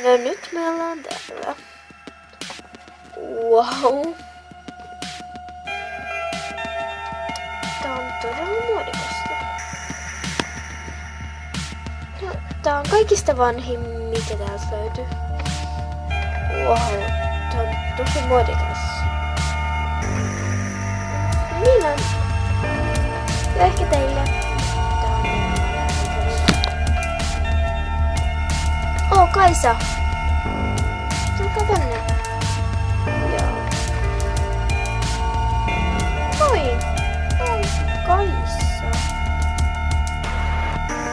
No nyt me ollaan täällä. Wow. Tää on todella muodikasta. No, tää on kaikista vanhin, mikä täältä löytyy. Wow, tää on tosi muodikas. Niin on. Ja ehkä teille. Tää on Kaisa. Tulkaa tänne. Joo. Moi. Moi, Kaisa.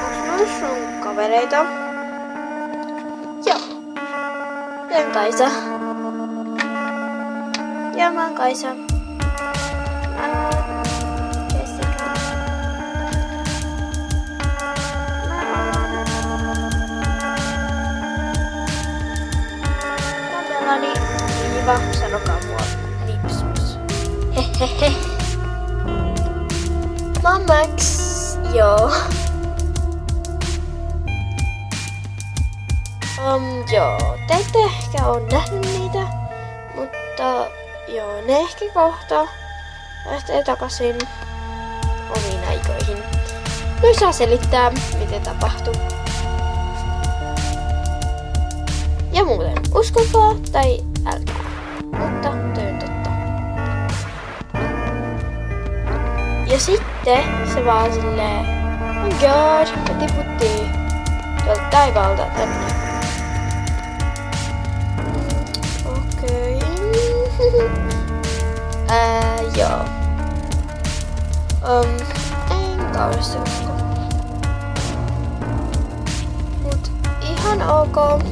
Onks noin sun kavereita? Joo. Mä oon Kaisa. Ja mä oon Kaisa. Mä oon Jessica. Melani, Iiva, sanokaa mua Nipsus. Hehehe. Mä oon Max, joo. Joo, te ette ehkä oo nähnyt niitä, mutta joo, ne ehkä kohta lähtee takaisin omiin aikoihin. No saa selittää, miten tapahtuu. Ja muuten, uskokaa tai älkää, mutta toi on totta. Ja sitten se vaan silleen, oh god, me tiputtiin tuolta taivaalta tänne. Okei. Joo. En kauheasti usko. Mut ihan ok.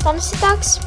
Tanssitaaks?